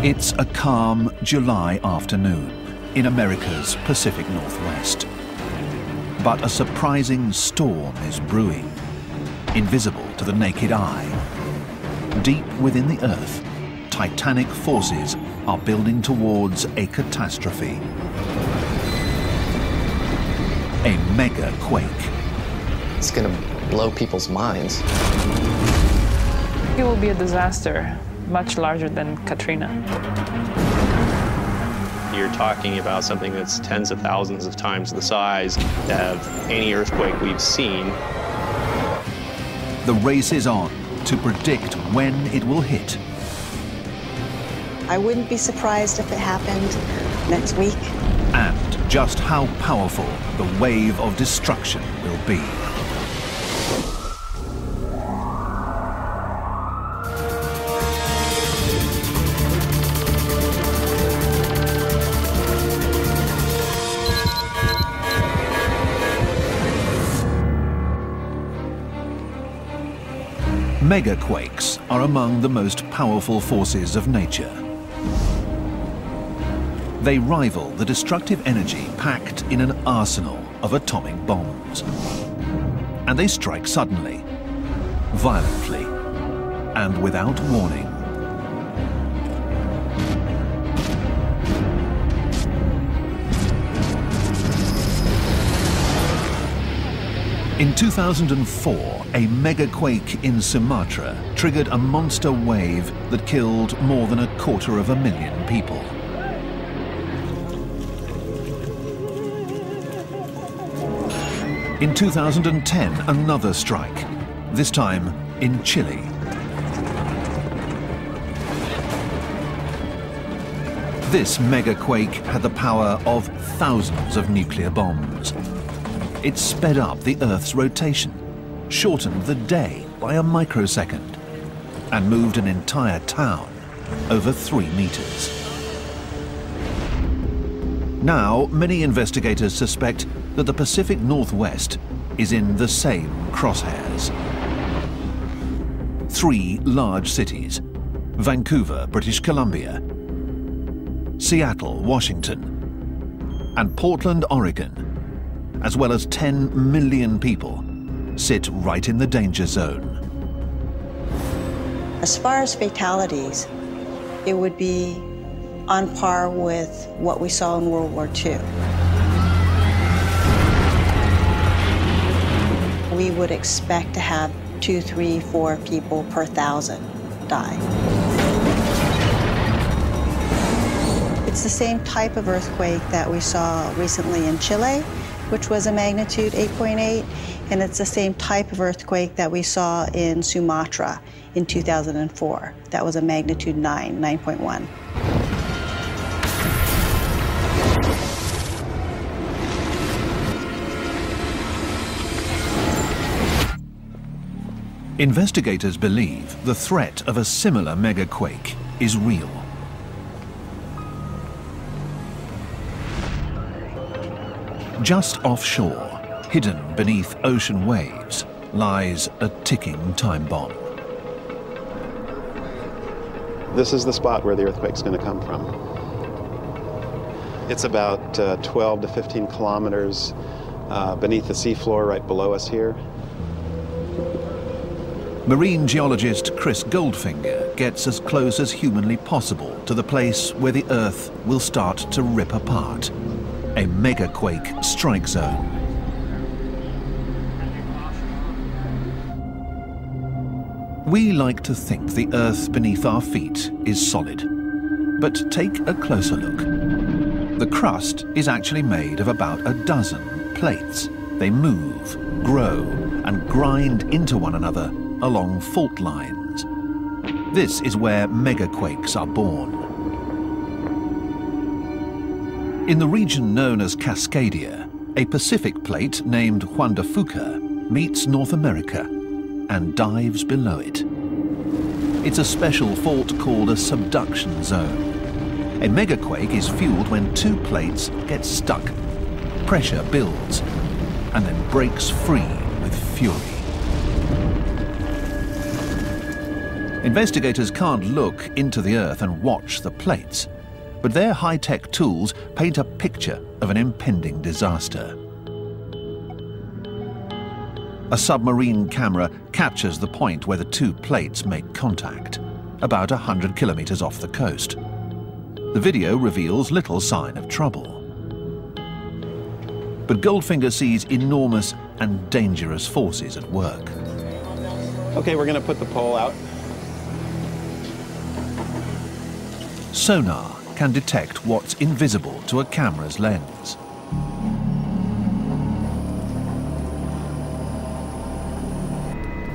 It's a calm July afternoon in America's Pacific Northwest. But a surprising storm is brewing, invisible to the naked eye. Deep within the Earth, titanic forces are building towards a catastrophe. A mega quake. It's going to blow people's minds. It will be a disaster, much larger than Katrina. You're talking about something that's tens of thousands of times the size of any earthquake we've seen. The race is on to predict when it will hit. I wouldn't be surprised if it happened next week. And just how powerful the wave of destruction will be. Megaquakes are among the most powerful forces of nature. They rival the destructive energy packed in an arsenal of atomic bombs. And they strike suddenly, violently, and without warning. In 2004, a megaquake in Sumatra triggered a monster wave that killed more than 250,000 people. In 2010, another strike, this time in Chile. This megaquake had the power of thousands of nuclear bombs. It sped up the Earth's rotation, shortened the day by a microsecond, and moved an entire town over 3 meters. Now, many investigators suspect that the Pacific Northwest is in the same crosshairs. 3 large cities: Vancouver, British Columbia, Seattle, Washington, and Portland, Oregon, as well as 10 million people, sit right in the danger zone. As far as fatalities, it would be on par with what we saw in World War II. We would expect to have 2, 3, 4 people per 1,000 die. It's the same type of earthquake that we saw recently in Chile, which was a magnitude 8.8, and it's the same type of earthquake that we saw in Sumatra in 2004. That was a magnitude 9.1. Investigators believe the threat of a similar megaquake is real. Just offshore, hidden beneath ocean waves, lies a ticking time bomb. This is the spot where the earthquake's going to come from. It's about 12 to 15 kilometers beneath the seafloor right below us here. Marine geologist Chris Goldfinger gets as close as humanly possible to the place where the Earth will start to rip apart. A megaquake strike zone. We like to think the Earth beneath our feet is solid, but take a closer look. The crust is actually made of about a dozen plates. They move, grow, and grind into one another along fault lines. This is where megaquakes are born. In the region known as Cascadia, a Pacific plate named Juan de Fuca meets North America and dives below it. It's a special fault called a subduction zone. A megaquake is fueled when 2 plates get stuck. Pressure builds and then breaks free with fury. Investigators can't look into the Earth and watch the plates, but their high-tech tools paint a picture of an impending disaster. A submarine camera captures the point where the two plates make contact, about 100 kilometers off the coast. The video reveals little sign of trouble. But Goldfinger sees enormous and dangerous forces at work. Okay, we're going to put the pole out. Sonar can detect what's invisible to a camera's lens.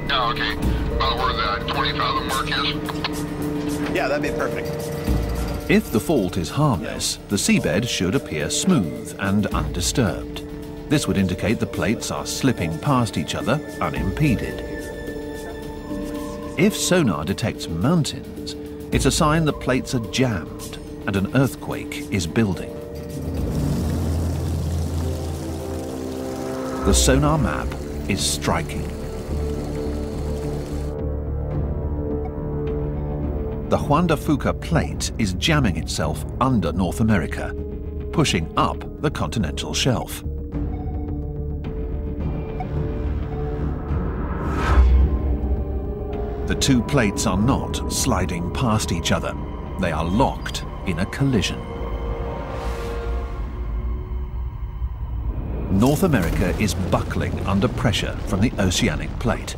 Yeah, okay. About where that 20,000 mark is? Yeah, that'd be perfect. If the fault is harmless, the seabed should appear smooth and undisturbed. This would indicate the plates are slipping past each other unimpeded. If sonar detects mountains, it's a sign the plates are jammed and an earthquake is building. The sonar map is striking. The Juan de Fuca plate is jamming itself under North America, pushing up the continental shelf. The two plates are not sliding past each other. They are locked in a collision. North America is buckling under pressure from the oceanic plate,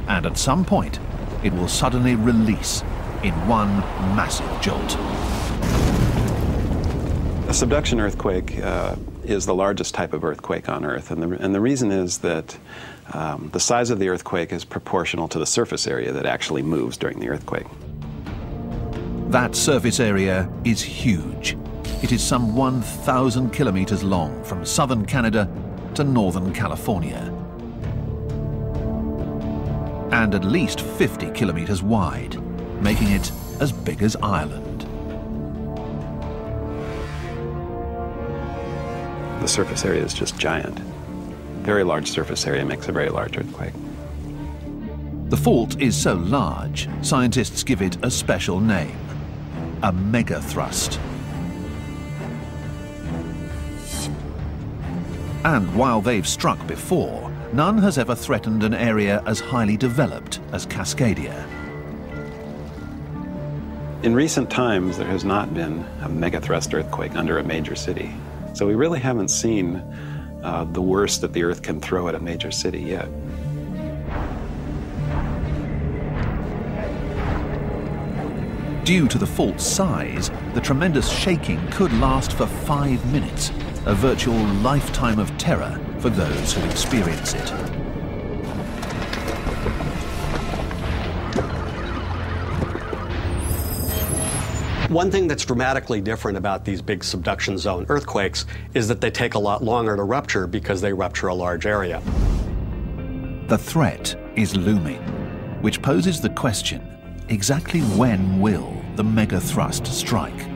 and at some point it will suddenly release in one massive jolt. A subduction earthquake is the largest type of earthquake on Earth, and the reason is that the size of the earthquake is proportional to the surface area that actually moves during the earthquake. That surface area is huge. It is some 1,000 kilometers long from southern Canada to northern California, and at least 50 kilometers wide, making it as big as Ireland. The surface area is just giant. Very large surface area makes a very large earthquake. The fault is so large, scientists give it a special name, a megathrust. And while they've struck before, none has ever threatened an area as highly developed as Cascadia. In recent times, there has not been a megathrust earthquake under a major city. So we really haven't seen the worst that the Earth can throw at a major city yet. Due to the fault's size, the tremendous shaking could last for 5 minutes, a virtual lifetime of terror for those who experience it. One thing that's dramatically different about these big subduction zone earthquakes is that they take a lot longer to rupture because they rupture a large area. The threat is looming, which poses the question, exactly when will the megathrust strike?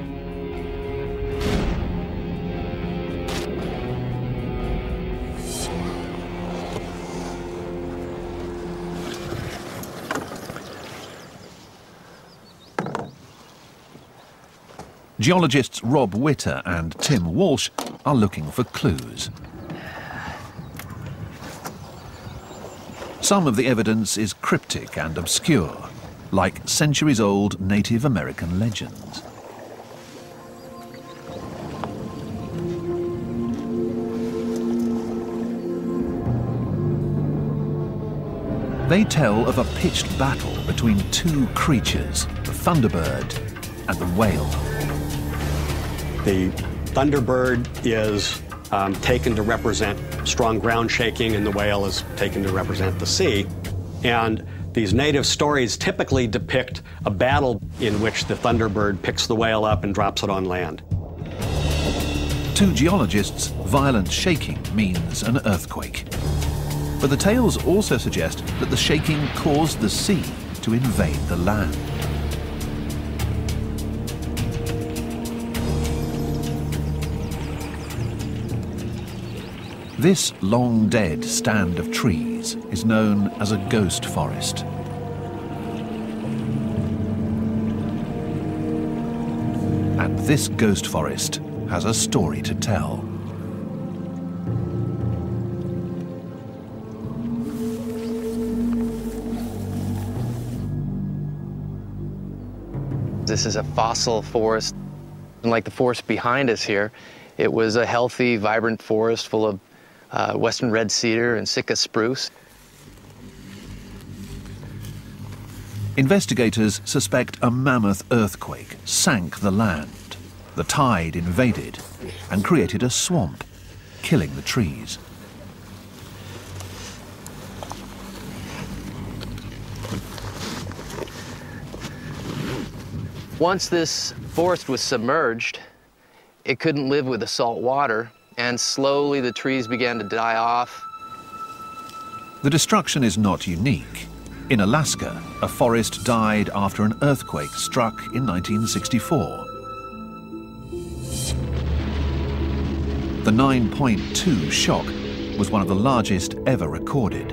Geologists Rob Witter and Tim Walsh are looking for clues. Some of the evidence is cryptic and obscure, like centuries-old Native American legends. They tell of a pitched battle between two creatures, the Thunderbird and the whale. The Thunderbird is taken to represent strong ground shaking, and the whale is taken to represent the sea. And these native stories typically depict a battle in which the Thunderbird picks the whale up and drops it on land. To geologists, violent shaking means an earthquake. But the tales also suggest that the shaking caused the sea to invade the land. This long-dead stand of trees is known as a ghost forest. And this ghost forest has a story to tell. This is a fossil forest. And like the forest behind us here, it was a healthy, vibrant forest full of western red cedar and Sitka spruce. Investigators suspect a mammoth earthquake sank the land. The tide invaded and created a swamp, killing the trees. Once this forest was submerged, it couldn't live with the salt water, and slowly the trees began to die off. The destruction is not unique. In Alaska, a forest died after an earthquake struck in 1964. The 9.2 shock was one of the largest ever recorded.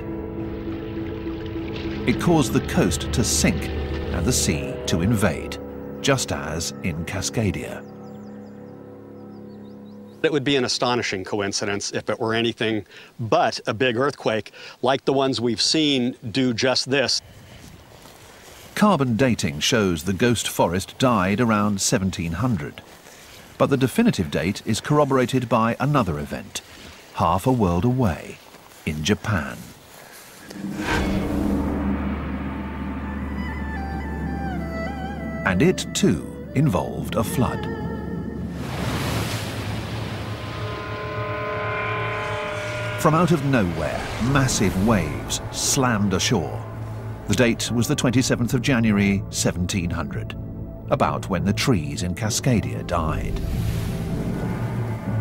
It caused the coast to sink and the sea to invade, just as in Cascadia. It would be an astonishing coincidence if it were anything but a big earthquake, like the ones we've seen do just this. Carbon dating shows the ghost forest died around 1700. But the definitive date is corroborated by another event, half a world away, in Japan. And it, too, involved a flood. From out of nowhere, massive waves slammed ashore. The date was the 27th of January, 1700, about when the trees in Cascadia died.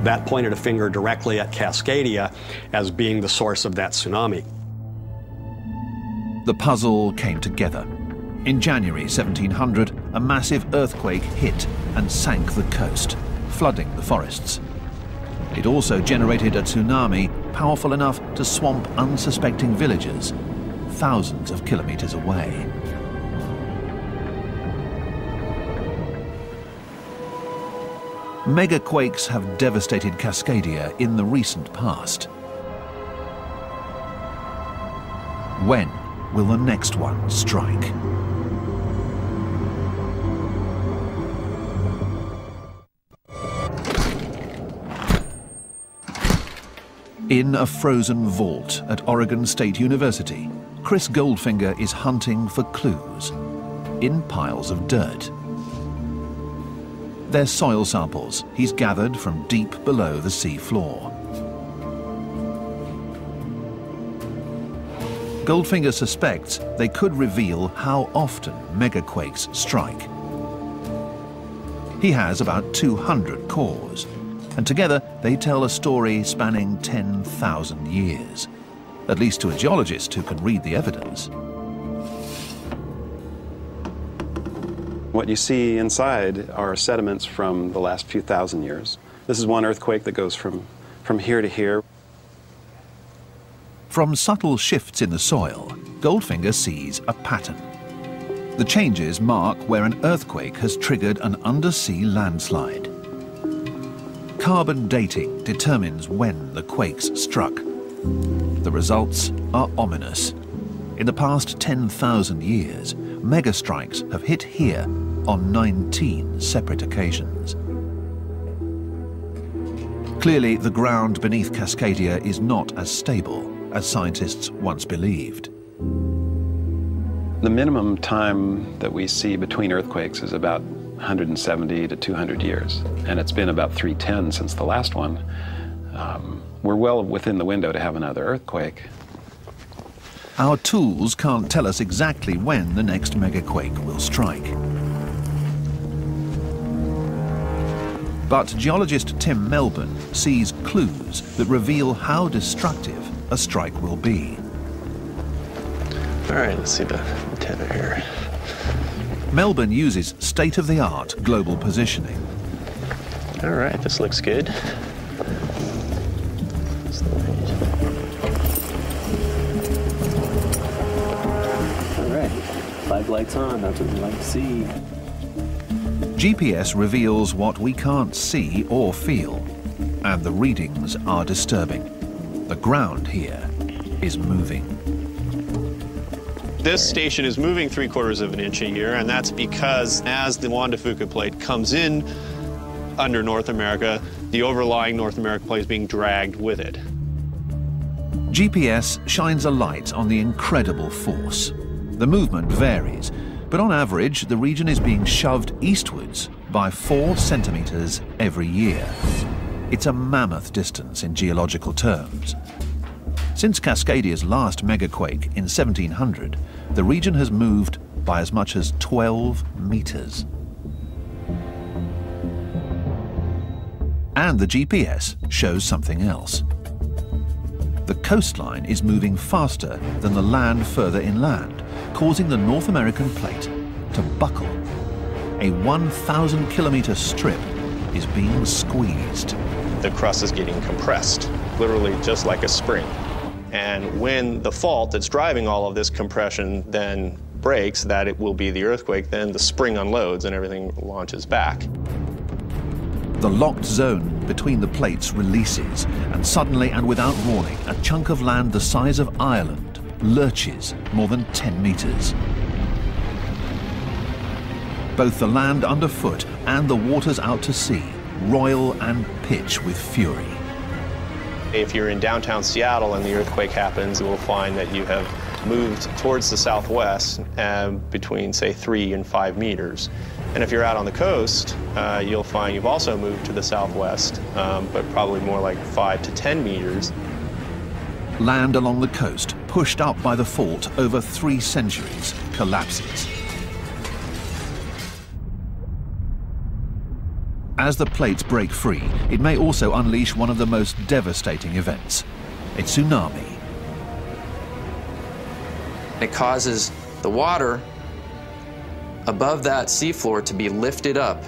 That pointed a finger directly at Cascadia as being the source of that tsunami. The puzzle came together. In January 1700, a massive earthquake hit and sank the coast, flooding the forests. It also generated a tsunami powerful enough to swamp unsuspecting villagers thousands of kilometers away. Megaquakes have devastated Cascadia in the recent past. When will the next one strike? In a frozen vault at Oregon State University, Chris Goldfinger is hunting for clues in piles of dirt. They're soil samples he's gathered from deep below the sea floor. Goldfinger suspects they could reveal how often megaquakes strike. He has about 200 cores, and together they tell a story spanning 10,000 years, at least to a geologist who can read the evidence. What you see inside are sediments from the last few thousand years. This is one earthquake that goes from here to here. From subtle shifts in the soil, Goldfinger sees a pattern. The changes mark where an earthquake has triggered an undersea landslide. Carbon dating determines when the quakes struck. The results are ominous. In the past 10,000 years, megastrikes have hit here on 19 separate occasions. Clearly, the ground beneath Cascadia is not as stable as scientists once believed. The minimum time that we see between earthquakes is about 170 to 200 years, and it's been about 310 since the last one. We're well within the window to have another earthquake. Our tools can't tell us exactly when the next megaquake will strike. But geologist Tim Melbourne sees clues that reveal how destructive a strike will be. All right, let's see the antenna here. Melbourne uses state-of-the-art global positioning. All right, this looks good. All right, flag lights on, that's what we like to see. GPS reveals what we can't see or feel, and the readings are disturbing. The ground here is moving. This station is moving 3/4 of an inch a year, and that's because as the Juan de Fuca plate comes in under North America, the overlying North America plate is being dragged with it. GPS shines a light on the incredible force. The movement varies, but on average, the region is being shoved eastwards by 4 centimeters every year. It's a mammoth distance in geological terms. Since Cascadia's last megaquake in 1700, the region has moved by as much as 12 meters. And the GPS shows something else. The coastline is moving faster than the land further inland, causing the North American plate to buckle. A 1,000-kilometer strip is being squeezed. The crust is getting compressed, literally just like a spring. And when the fault that's driving all of this compression then breaks, that it will be the earthquake, then the spring unloads and everything launches back. The locked zone between the plates releases, and suddenly and without warning, a chunk of land the size of Ireland lurches more than 10 meters. Both the land underfoot and the waters out to sea roil and pitch with fury. If you're in downtown Seattle and the earthquake happens, you will find that you have moved towards the southwest between, say, 3 and 5 meters. And if you're out on the coast, you'll find you've also moved to the southwest, but probably more like 5 to 10 meters. Land along the coast, pushed up by the fault over 3 centuries, collapses. As the plates break free, it may also unleash one of the most devastating events, a tsunami. It causes the water above that seafloor to be lifted up,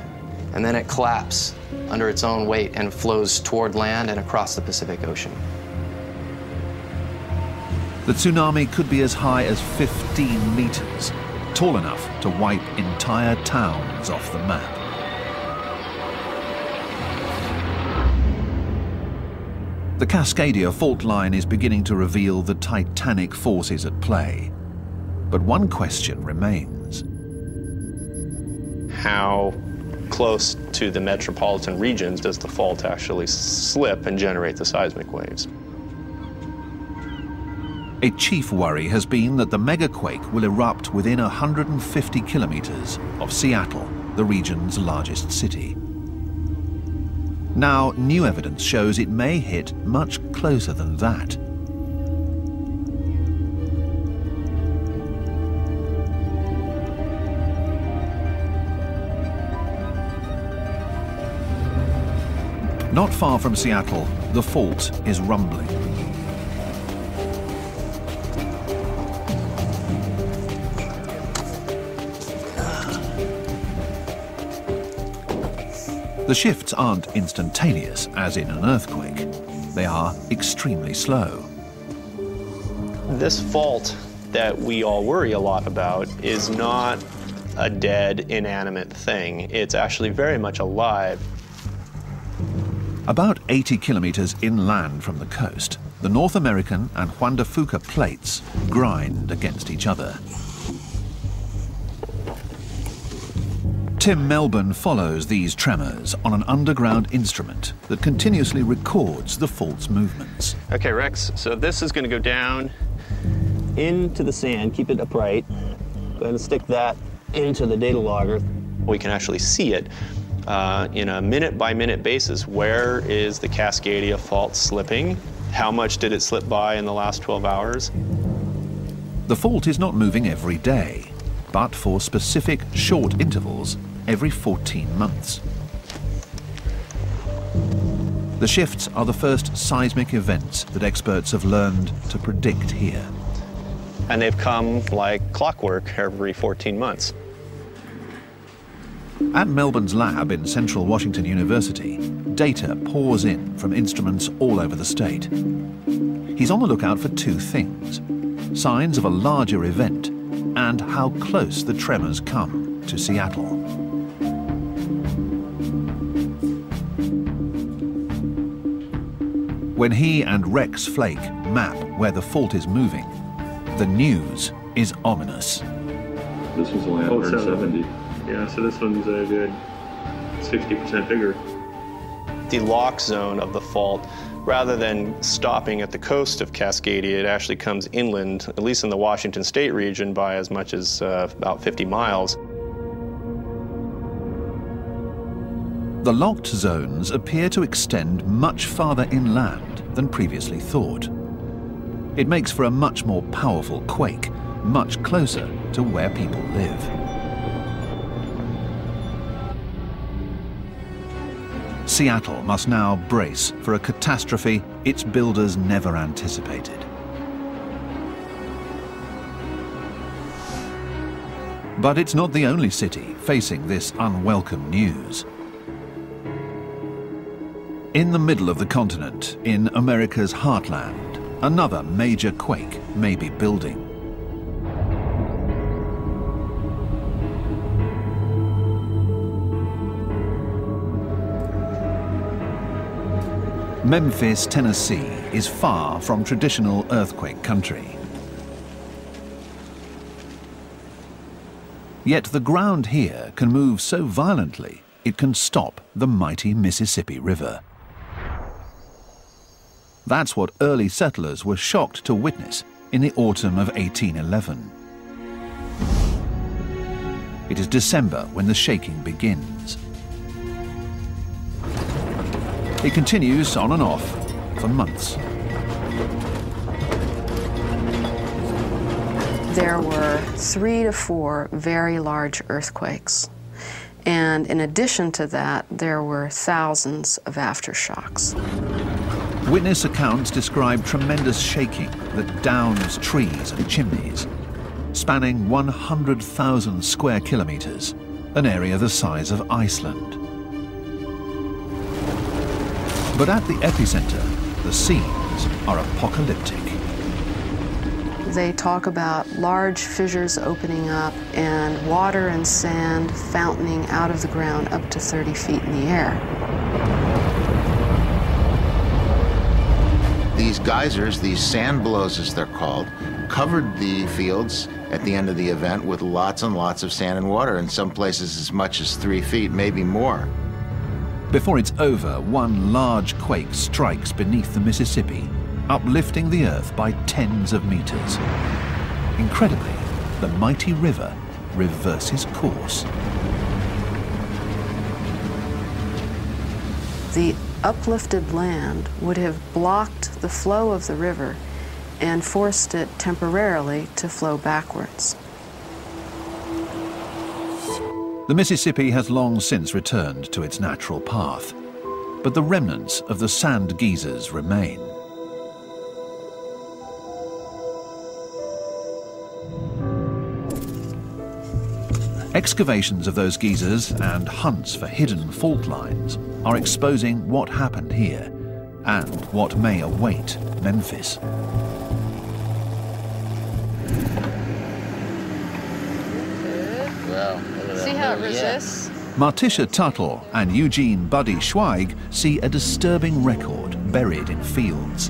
and then it collapses under its own weight and flows toward land and across the Pacific Ocean. The tsunami could be as high as 15 meters, tall enough to wipe entire towns off the map. The Cascadia fault line is beginning to reveal the titanic forces at play. But one question remains. How close to the metropolitan regions does the fault actually slip and generate the seismic waves? A chief worry has been that the megaquake will erupt within 150 kilometers of Seattle, the region's largest city. Now, new evidence shows it may hit much closer than that. Not far from Seattle, the fault is rumbling. The shifts aren't instantaneous, as in an earthquake. They are extremely slow. This fault that we all worry a lot about is not a dead, inanimate thing. It's actually very much alive. About 80 kilometers inland from the coast, the North American and Juan de Fuca plates grind against each other. Tim Melbourne follows these tremors on an underground instrument that continuously records the fault's movements. Okay, Rex, so this is going to go down into the sand, keep it upright. Go ahead and stick that into the data logger. We can actually see it in a minute-by-minute basis. Where is the Cascadia fault slipping? How much did it slip by in the last 12 hours? The fault is not moving every day, but for specific short intervals every 14 months. The shifts are the first seismic events that experts have learned to predict here. And they've come like clockwork every 14 months. At Melbourne's lab in Central Washington University, data pours in from instruments all over the state. He's on the lookout for 2 things: signs of a larger event and how close the tremors come to Seattle. When he and Rex Flake map where the fault is moving, the news is ominous. This one's only 170. Yeah, so this one's a good 60% bigger. The lock zone of the fault, rather than stopping at the coast of Cascadia, it actually comes inland, at least in the Washington State region, by as much as about 50 miles. The locked zones appear to extend much farther inland than previously thought. It makes for a much more powerful quake, much closer to where people live. Seattle must now brace for a catastrophe its builders never anticipated. But it's not the only city facing this unwelcome news. In the middle of the continent, in America's heartland, another major quake may be building. Memphis, Tennessee is far from traditional earthquake country. Yet the ground here can move so violently it can stop the mighty Mississippi River. That's what early settlers were shocked to witness in the autumn of 1811. It is December when the shaking begins. It continues on and off for months. There were 3 to 4 very large earthquakes. And in addition to that, there were thousands of aftershocks. Witness accounts describe tremendous shaking that downs trees and chimneys, spanning 100,000 square kilometers, an area the size of Iceland. But at the epicenter, the scenes are apocalyptic. They talk about large fissures opening up and water and sand fountaining out of the ground up to 30 feet in the air. These geysers, these sand blows as they're called, covered the fields at the end of the event with lots and lots of sand and water, in some places as much as 3 feet, maybe more. Before it's over, one large quake strikes beneath the Mississippi, uplifting the earth by tens of meters. Incredibly, the mighty river reverses course. The uplifted land would have blocked the flow of the river and forced it temporarily to flow backwards. The Mississippi has long since returned to its natural path, but the remnants of the sand geysers remain. Excavations of those geysers and hunts for hidden fault lines are exposing what happened here and what may await Memphis. See how it resists? Martisha Tuttle and Eugene Buddy Schweig see a disturbing record buried in fields.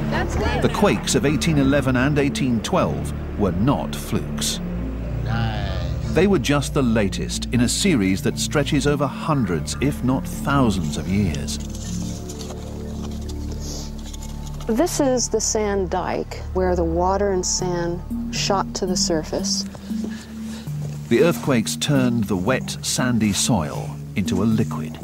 That's good. The quakes of 1811 and 1812 were not flukes. They were just the latest in a series that stretches over hundreds, if not thousands of years. This is the sand dike where the water and sand shot to the surface. The earthquakes turned the wet, sandy soil into a liquid.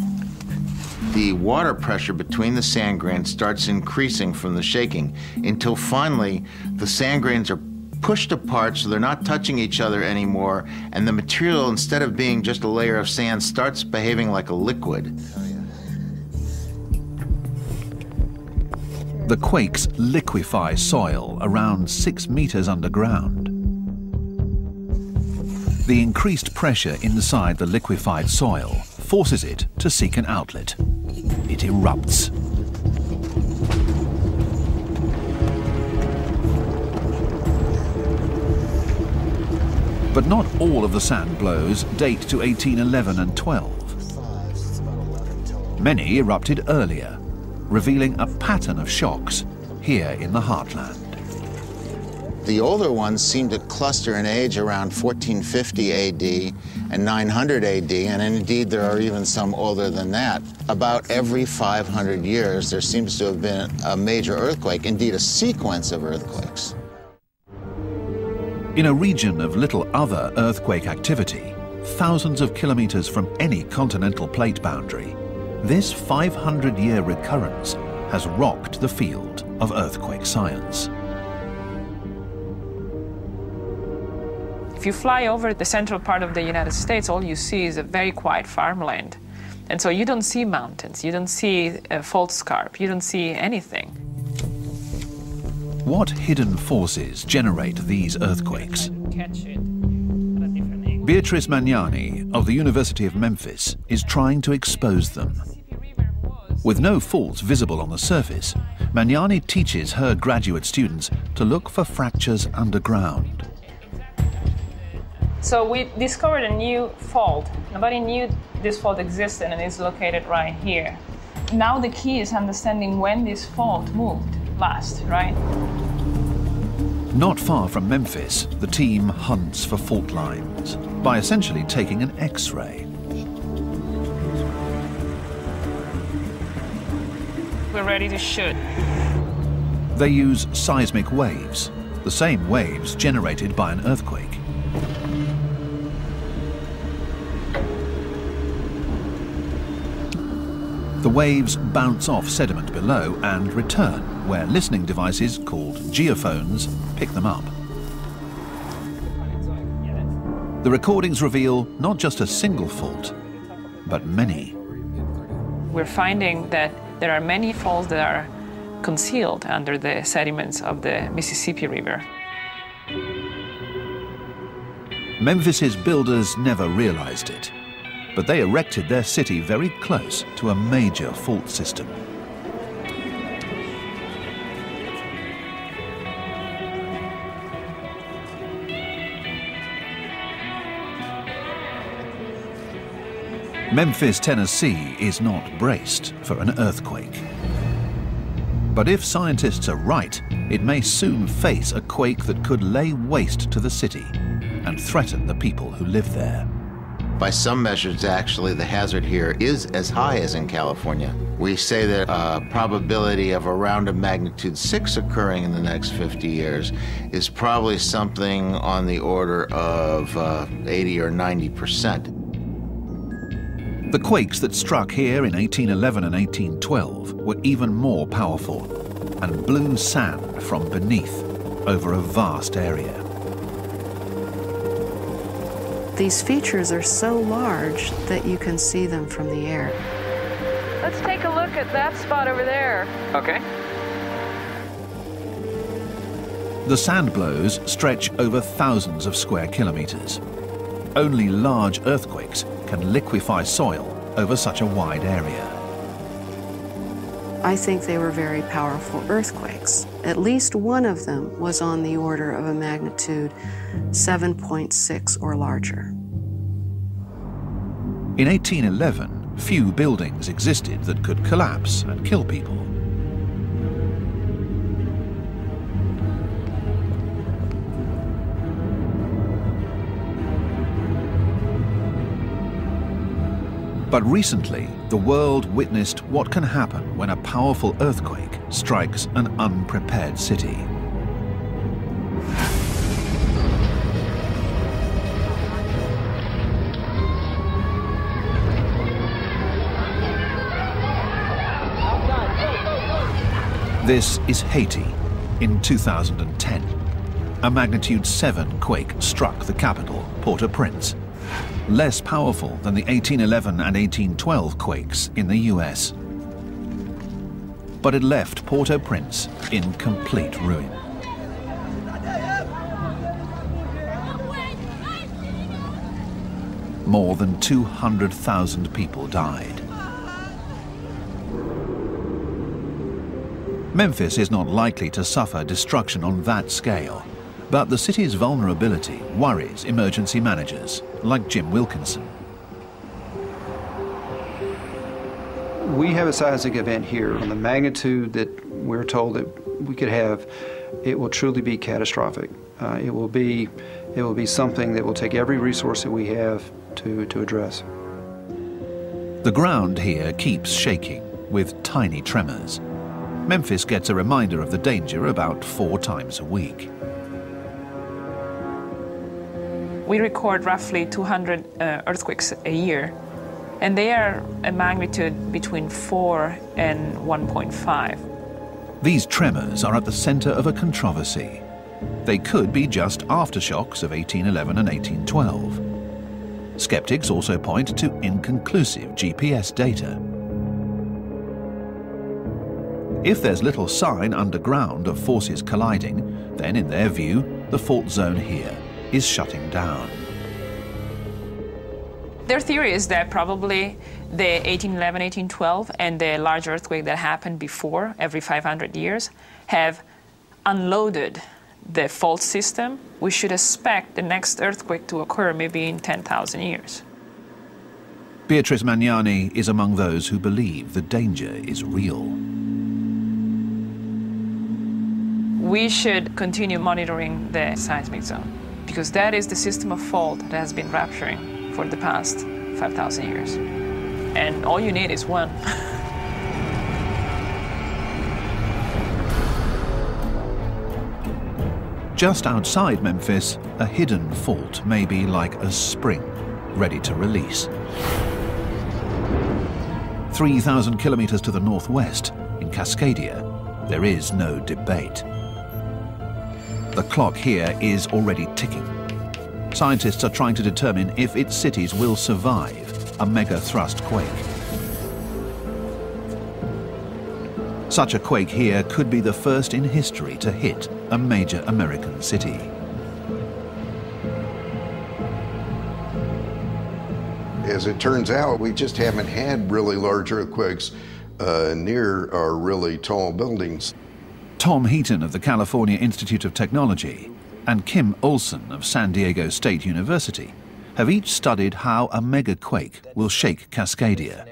The water pressure between the sand grains starts increasing from the shaking until finally the sand grains are pushed apart so they're not touching each other anymore, and the material, instead of being just a layer of sand, starts behaving like a liquid. The quakes liquefy soil around 6 meters underground. The increased pressure inside the liquefied soil forces it to seek an outlet. It erupts. But not all of the sand blows date to 1811 and 12. Many erupted earlier, revealing a pattern of shocks here in the heartland. The older ones seem to cluster in age around 1450 AD and 900 AD, and indeed there are even some older than that. About every 500 years, there seems to have been a major earthquake, indeed a sequence of earthquakes. In a region of little other earthquake activity, thousands of kilometers from any continental plate boundary, this 500-year recurrence has rocked the field of earthquake science. If you fly over the central part of the United States, all you see is a very quiet farmland. And so you don't see mountains, you don't see fault scarp, you don't see anything. What hidden forces generate these earthquakes? Beatrice Magnani of the University of Memphis is trying to expose them. With no faults visible on the surface, Magnani teaches her graduate students to look for fractures underground. So we discovered a new fault. Nobody knew this fault existed, and it's located right here. Now the key is understanding when this fault moved last, right? Not far from Memphis, the team hunts for fault lines by essentially taking an X-ray. We're ready to shoot. They use seismic waves, the same waves generated by an earthquake. The waves bounce off sediment below and return, where listening devices called geophones pick them up. The recordings reveal not just a single fault, but many. We're finding that there are many faults that are concealed under the sediments of the Mississippi River. Memphis's builders never realized it, but they erected their city very close to a major fault system. Memphis, Tennessee is not braced for an earthquake. But if scientists are right, it may soon face a quake that could lay waste to the city and threaten the people who live there. By some measures, actually, the hazard here is as high as in California. We say that a probability of around a magnitude 6 occurring in the next 50 years is probably something on the order of 80 or 90%. The quakes that struck here in 1811 and 1812 were even more powerful and blew sand from beneath over a vast area. These features are so large that you can see them from the air. Let's take a look at that spot over there. Okay. The sand blows stretch over thousands of square kilometers. Only large earthquakes can liquefy soil over such a wide area. I think they were very powerful earthquakes. At least one of them was on the order of a magnitude 7.6 or larger. In 1811, few buildings existed that could collapse and kill people. But recently, the world witnessed what can happen when a powerful earthquake strikes an unprepared city. This is Haiti in 2010. A magnitude 7 quake struck the capital, Port-au-Prince, less powerful than the 1811 and 1812 quakes in the US. But it left Port-au-Prince in complete ruin. More than 200,000 people died. Memphis is not likely to suffer destruction on that scale, but the city's vulnerability worries emergency managers like Jim Wilkinson. We have a seismic event here on the magnitude that we're told that we could have. It will truly be catastrophic. It will be something that will take every resource that we have to address. The ground here keeps shaking with tiny tremors. Memphis gets a reminder of the danger about 4 times a week. We record roughly 200 earthquakes a year, and they are a magnitude between 4 and 1.5. These tremors are at the center of a controversy. They could be just aftershocks of 1811 and 1812. Skeptics also point to inconclusive GPS data. If there's little sign underground of forces colliding, then in their view, the fault zone here is shutting down. Their theory is that probably the 1811, 1812 and the large earthquake that happened before, every 500 years, have unloaded the fault system. We should expect the next earthquake to occur maybe in 10,000 years. Beatrice Magnani is among those who believe the danger is real. We should continue monitoring the seismic zone, because that is the system of fault that has been rupturing for the past 5,000 years. And all you need is one. Just outside Memphis, a hidden fault may be like a spring, ready to release. 3,000 kilometers to the northwest, in Cascadia, there is no debate. The clock here is already ticking. Scientists are trying to determine if its cities will survive a mega-thrust quake. Such a quake here could be the first in history to hit a major American city. As it turns out, we just haven't had really large earthquakes near our really tall buildings. Tom Heaton of the California Institute of Technology and Kim Olson of San Diego State University have each studied how a megaquake will shake Cascadia.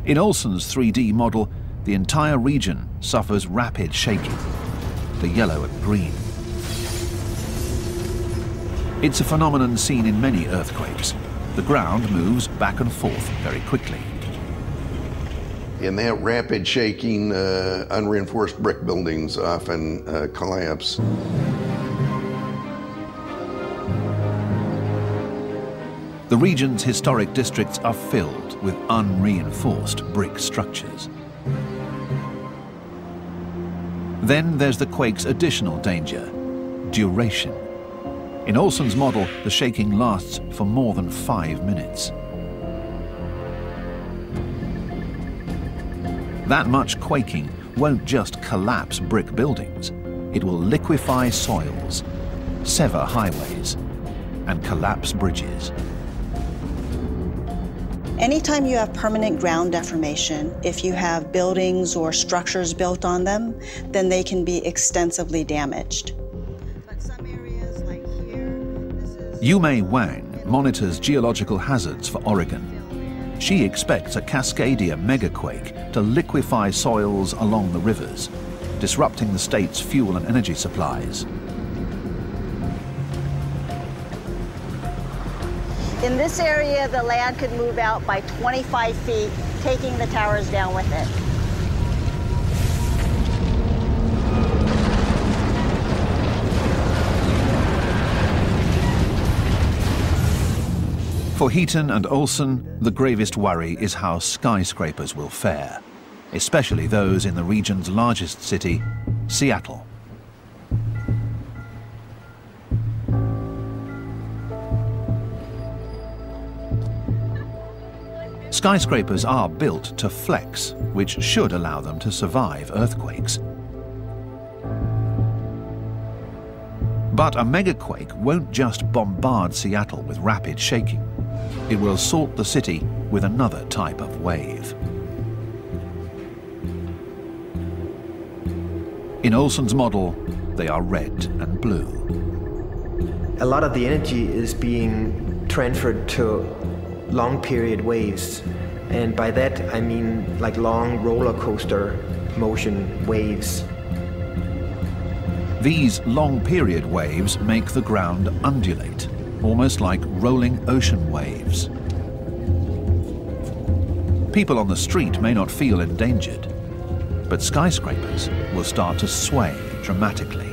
In Olson's 3D model, the entire region suffers rapid shaking, the yellow and green. It's a phenomenon seen in many earthquakes. The ground moves back and forth very quickly. In that rapid shaking, unreinforced brick buildings often collapse. The region's historic districts are filled with unreinforced brick structures. Then there's the quake's additional danger, duration. In Olson's model, the shaking lasts for more than 5 minutes. That much quaking won't just collapse brick buildings. It will liquefy soils, sever highways, and collapse bridges. Anytime you have permanent ground deformation, if you have buildings or structures built on them, then they can be extensively damaged. But some areas like here, Yumei Wang monitors geological hazards for Oregon. She expects a Cascadia megaquake to liquefy soils along the rivers, disrupting the state's fuel and energy supplies. In this area, the land could move out by 25 feet, taking the towers down with it. For Heaton and Olson, the gravest worry is how skyscrapers will fare, especially those in the region's largest city, Seattle. Skyscrapers are built to flex, which should allow them to survive earthquakes. But a megaquake won't just bombard Seattle with rapid shaking. It will assault the city with another type of wave. In Olson's model, they are red and blue. A lot of the energy is being transferred to long period waves, And by that, I mean like long roller coaster motion waves. These long-period waves make the ground undulate, almost like rolling ocean waves. People on the street may not feel endangered, but skyscrapers will start to sway dramatically.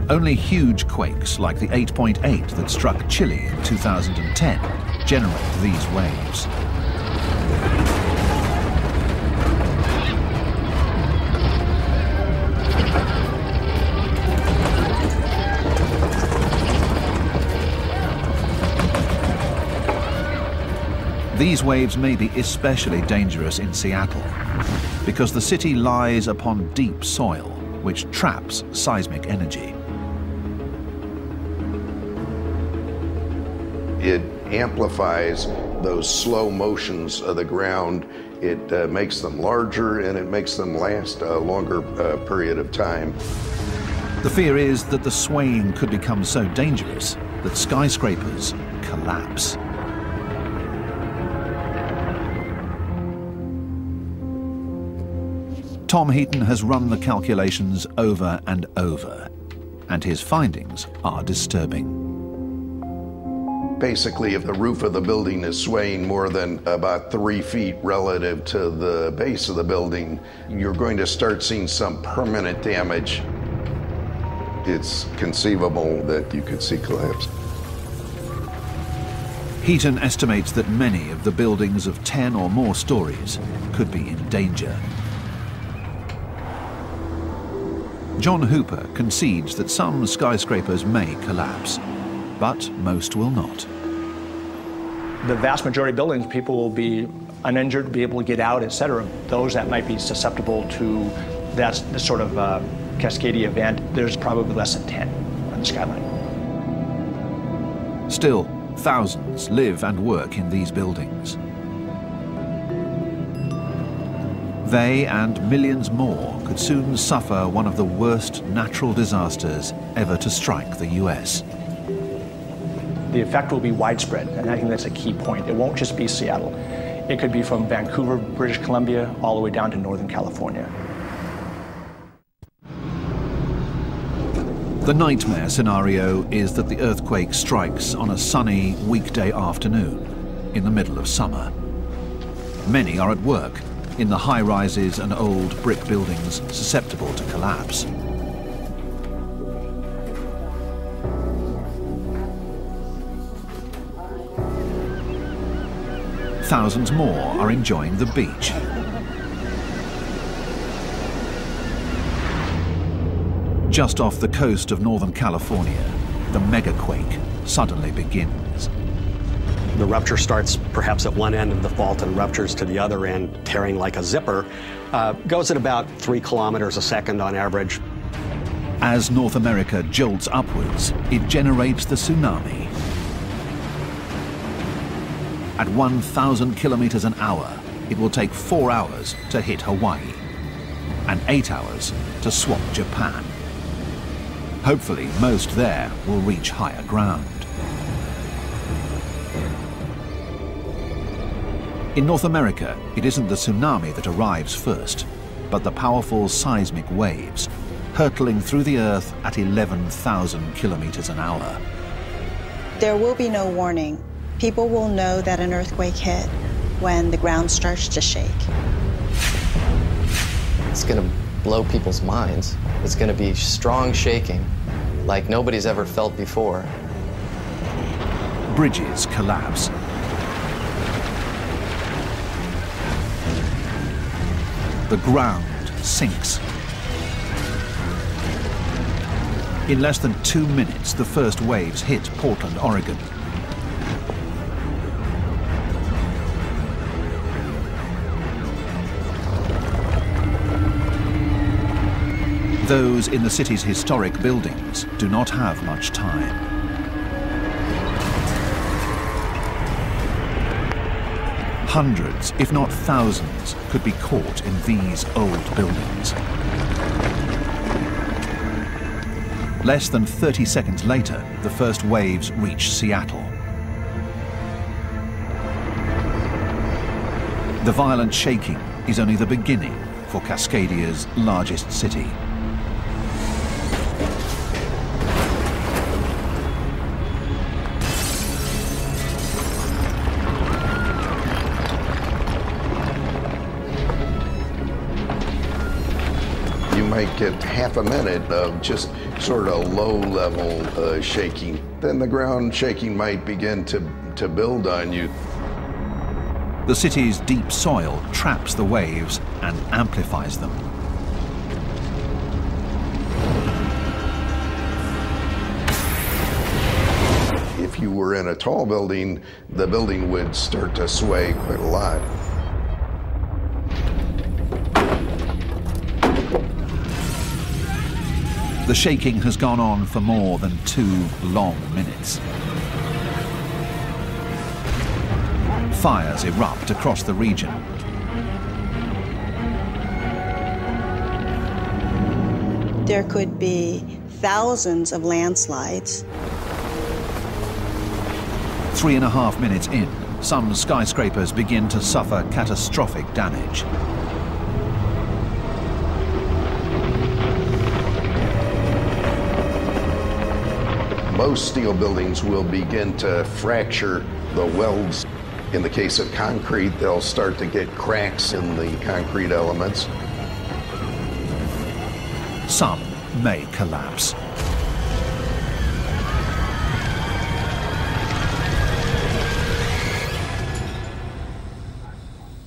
Only huge quakes like the 8.8 that struck Chile in 2010 generate these waves. These waves may be especially dangerous in Seattle because the city lies upon deep soil, which traps seismic energy. It amplifies those slow motions of the ground. It makes them larger and it makes them last a longer period of time. The fear is that the swaying could become so dangerous that skyscrapers collapse. Tom Heaton has run the calculations over and over, and his findings are disturbing. Basically, if the roof of the building is swaying more than about 3 feet relative to the base of the building, you're going to start seeing some permanent damage. It's conceivable that you could see collapse. Heaton estimates that many of the buildings of 10 or more stories could be in danger. John Hooper concedes that some skyscrapers may collapse, but most will not. The vast majority of buildings, people will be uninjured, be able to get out, etc. Those that might be susceptible to that sort of cascading event, there's probably less than 10 on the skyline. Still, thousands live and work in these buildings. They and millions more could soon suffer one of the worst natural disasters ever to strike the US. The effect will be widespread, and I think that's a key point. It won't just be Seattle. It could be from Vancouver, British Columbia, all the way down to Northern California. The nightmare scenario is that the earthquake strikes on a sunny weekday afternoon in the middle of summer. Many are at work in the high-rises and old brick buildings susceptible to collapse. Thousands more are enjoying the beach. Just off the coast of Northern California, the megaquake suddenly begins. The rupture starts perhaps at one end of the fault and ruptures to the other end, tearing like a zipper. Goes at about 3 kilometers a second on average. As North America jolts upwards, it generates the tsunami. At 1,000 kilometers an hour, it will take 4 hours to hit Hawaii and 8 hours to swamp Japan. Hopefully, most there will reach higher ground. In North America, it isn't the tsunami that arrives first, but the powerful seismic waves hurtling through the earth at 11,000 kilometers an hour. There will be no warning. People will know that an earthquake hit when the ground starts to shake. It's going to blow people's minds. It's going to be strong shaking like nobody's ever felt before. Bridges collapse. The ground sinks. In less than 2 minutes, the first waves hit Portland, Oregon. Those in the city's historic buildings do not have much time. Hundreds, if not thousands, could be caught in these old buildings. Less than 30 seconds later, the first waves reach Seattle. The violent shaking is only the beginning for Cascadia's largest city. You might get half a minute of just sort of low-level shaking. Then the ground shaking might begin to build on you. The city's deep soil traps the waves and amplifies them. If you were in a tall building, the building would start to sway quite a lot. The shaking has gone on for more than 2 long minutes. Fires erupt across the region. There could be thousands of landslides. 3.5 minutes in, some skyscrapers begin to suffer catastrophic damage. Most steel buildings will begin to fracture the welds. In the case of concrete, they'll start to get cracks in the concrete elements. Some may collapse.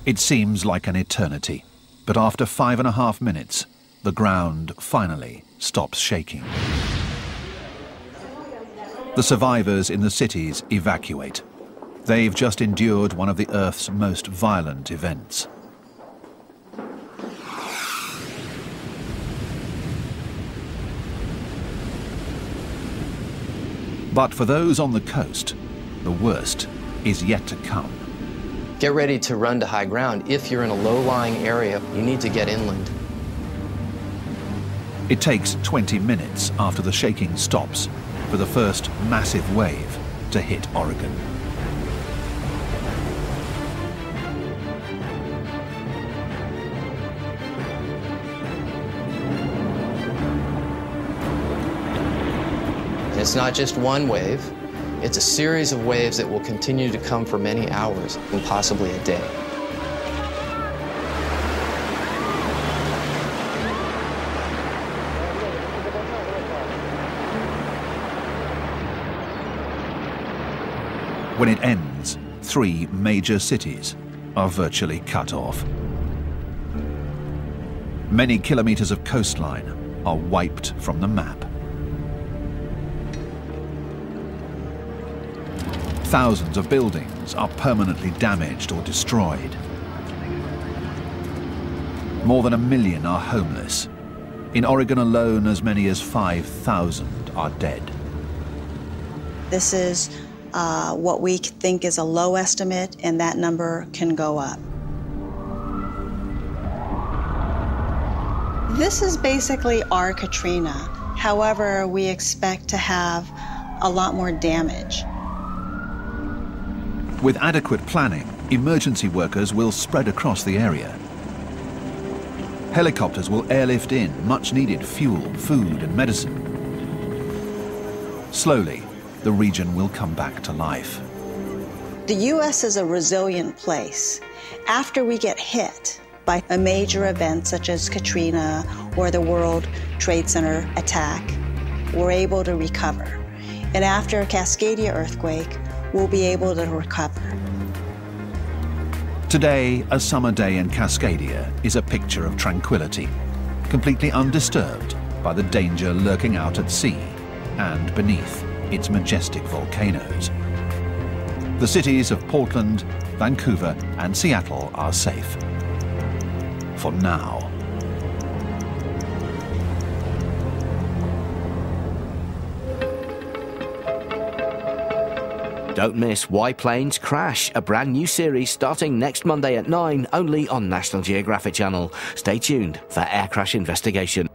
It seems like an eternity, but after 5.5 minutes, the ground finally stops shaking. The survivors in the cities evacuate. They've just endured one of the Earth's most violent events. But for those on the coast, the worst is yet to come. Get ready to run to high ground. If you're in a low-lying area, you need to get inland. It takes 20 minutes after the shaking stops for the first massive wave to hit Oregon. It's not just one wave, it's a series of waves that will continue to come for many hours and possibly a day. When it ends, 3 major cities are virtually cut off. Many kilometers of coastline are wiped from the map. Thousands of buildings are permanently damaged or destroyed. More than 1 million are homeless. In Oregon alone, as many as 5,000 are dead. This is what we think is a low estimate, and that number can go up. This is basically our Katrina. However, we expect to have a lot more damage. With adequate planning, emergency workers will spread across the area. Helicopters will airlift in much-needed fuel, food and medicine. Slowly, the region will come back to life. The U.S. is a resilient place. After we get hit by a major event such as Katrina or the World Trade Center attack, we're able to recover. And after a Cascadia earthquake, we'll be able to recover. Today, a summer day in Cascadia is a picture of tranquility, completely undisturbed by the danger lurking out at sea and beneath its majestic volcanoes. The cities of Portland, Vancouver, and Seattle are safe. For now. Don't miss Why Planes Crash, a brand new series starting next Monday at 9, only on National Geographic Channel. Stay tuned for Air Crash Investigation.